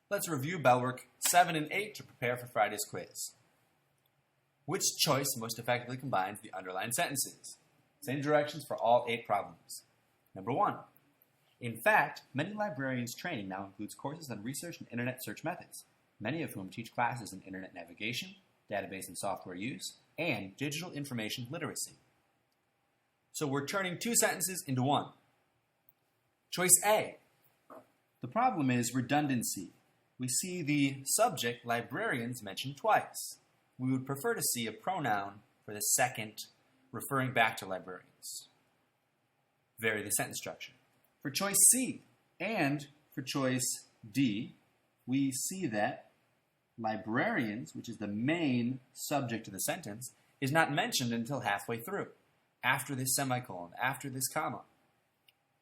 Let's review bell work 7 and 8 to prepare for Friday's quiz. Which choice most effectively combines the underlined sentences? Same directions for all 8 problems. Number 1. In fact, many librarians' training now includes courses on research and internet search methods, many of whom teach classes in internet navigation, database and software use, and digital information literacy. So we're turning 2 sentences into 1. Choice A. The problem is redundancy. We see the subject librarians mentioned twice. We would prefer to see a pronoun for the second referring back to librarians. Vary the sentence structure. For choice C and for choice D, we see that librarians, which is the main subject of the sentence, is not mentioned until halfway through, after this semicolon, after this comma.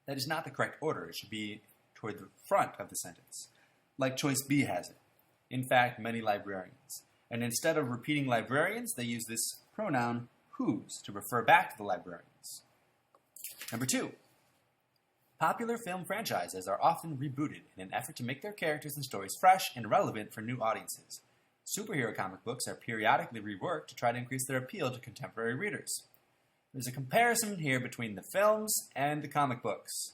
That is not the correct order. It should be toward the front of the sentence, like choice B has it. In fact, many librarians. And instead of repeating librarians, they use this pronoun whose to refer back to the librarians. Number 2. Popular film franchises are often rebooted in an effort to make their characters and stories fresh and relevant for new audiences. Superhero comic books are periodically reworked to try to increase their appeal to contemporary readers. There's a comparison here between the films and the comic books.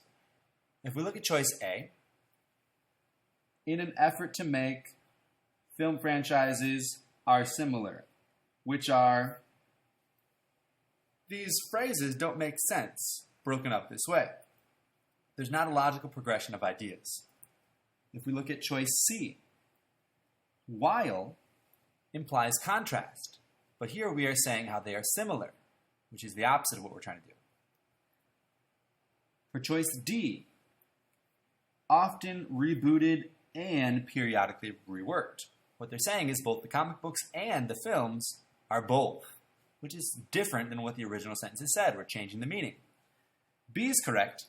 If we look at choice A, in an effort to make film franchises are similar, which are, these phrases don't make sense broken up this way. There's not a logical progression of ideas. If we look at choice C, while implies contrast, but here we are saying how they are similar, which is the opposite of what we're trying to do. For choice D, often rebooted and periodically reworked. What they're saying is both the comic books and the films are both, which is different than what the original sentences said. We're changing the meaning. B is correct.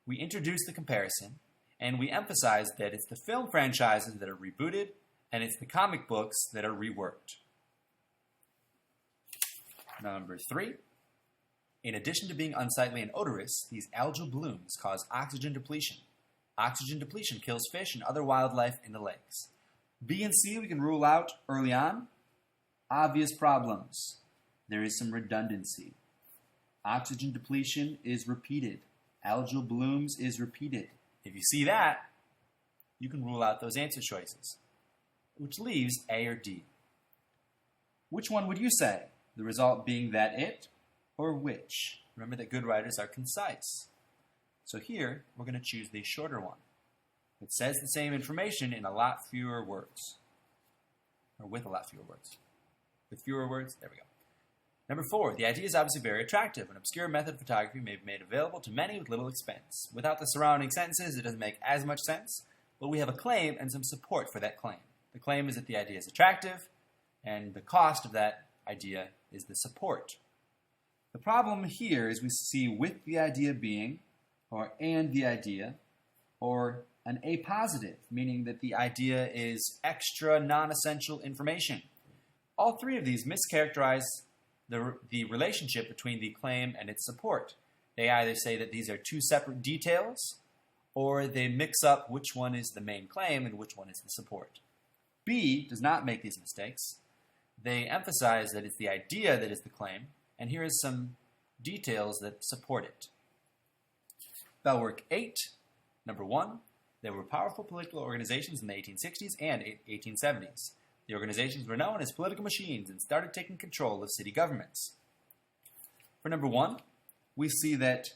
We introduce the comparison, and we emphasize that it's the film franchises that are rebooted, and it's the comic books that are reworked. Number 3. In addition to being unsightly and odorous, these algal blooms cause oxygen depletion. Oxygen depletion kills fish and other wildlife in the lakes. B and C we can rule out early on. Obvious problems. There is some redundancy. Oxygen depletion is repeated. Algal blooms is repeated. If you see that, you can rule out those answer choices, which leaves A or D. Which one would you say? The result being that it or which? Remember that good writers are concise. So here, we're going to choose the shorter one. It says the same information in a lot fewer words. Or with a lot fewer words. With fewer words, there we go. Number 4, the idea is obviously very attractive. An obscure method of photography may be made available to many with little expense. Without the surrounding sentences, it doesn't make as much sense, but we have a claim and some support for that claim. The claim is that the idea is attractive, and the cost of that idea is the support. The problem here is we see with the idea being, or and the idea, or an A positive, meaning that the idea is extra non-essential information. All 3 of these mischaracterize the relationship between the claim and its support. They either say that these are 2 separate details, or they mix up which one is the main claim and which one is the support. B does not make these mistakes. They emphasize that it's the idea that is the claim, and here is some details that support it. Bell work 8, number 1, there were powerful political organizations in the 1860s and 1870s. The organizations were known as political machines and started taking control of city governments. For number 1, we see that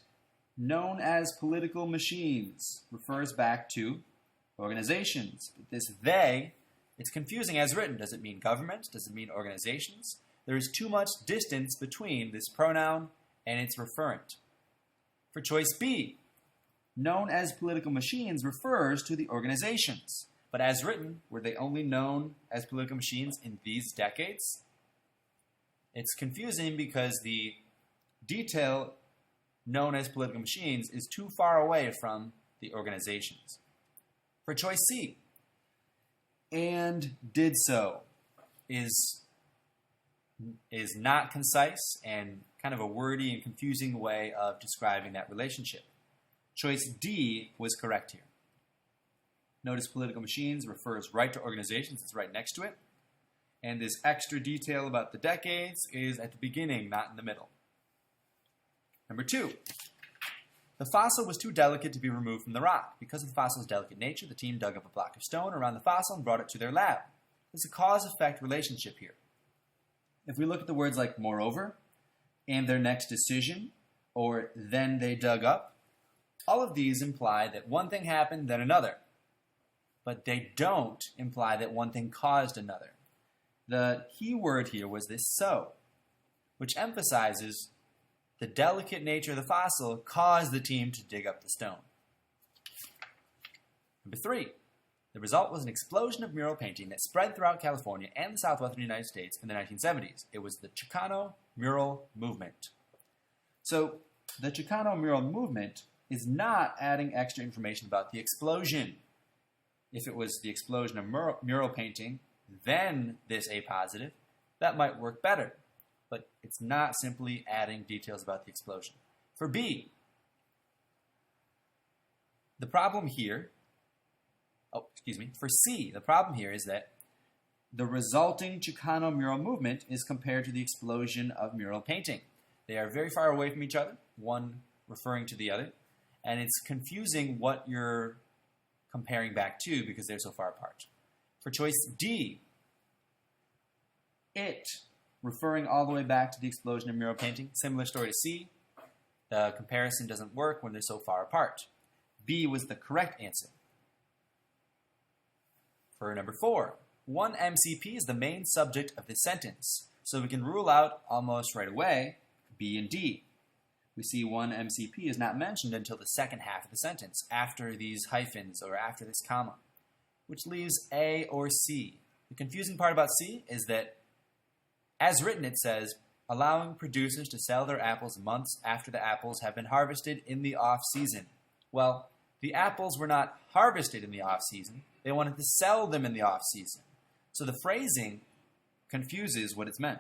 known as political machines refers back to organizations. But this they, it's confusing as written. Does it mean government? Does it mean organizations? There is too much distance between this pronoun and its referent. For choice B, known as political machines refers to the organizations. But as written, were they only known as political machines in these decades? It's confusing because the detail known as political machines is too far away from the organizations. For choice C, and did so is not concise and kind of a wordy and confusing way of describing that relationship. Choice D was correct here. Notice political machines refers right to organizations. It's right next to it. And this extra detail about the decades is at the beginning, not in the middle. Number 2. The fossil was too delicate to be removed from the rock. Because of the fossil's delicate nature, the team dug up a block of stone around the fossil and brought it to their lab. There's a cause-effect relationship here. If we look at the words like moreover, and their next decision, or then they dug up, all of these imply that one thing happened, then another. But they don't imply that one thing caused another. The key word here was this so, which emphasizes the delicate nature of the fossil caused the team to dig up the stone. Number 3. The result was an explosion of mural painting that spread throughout California and the southwestern United States in the 1970s. It was the Chicano mural movement. So, the Chicano mural movement is not adding extra information about the explosion. If it was the explosion of mural painting, then this A positive, that might work better. But it's not simply adding details about the explosion. For B, the problem here, for C, the problem here is that the resulting Chicano mural movement is compared to the explosion of mural painting. They are very far away from each other, one referring to the other, and it's confusing what you're comparing back to because they're so far apart. For choice D, it, referring all the way back to the explosion of mural painting, similar story to C. The comparison doesn't work when they're so far apart. B was the correct answer. For number 4, one MCP is the main subject of this sentence, so we can rule out almost right away B and D. We see one MCP is not mentioned until the second half of the sentence, after these hyphens or after this comma, which leaves A or C. The confusing part about C is that, as written, it says, allowing producers to sell their apples months after the apples have been harvested in the off-season. Well, the apples were not harvested in the off-season. They wanted to sell them in the off-season. So the phrasing confuses what it's meant.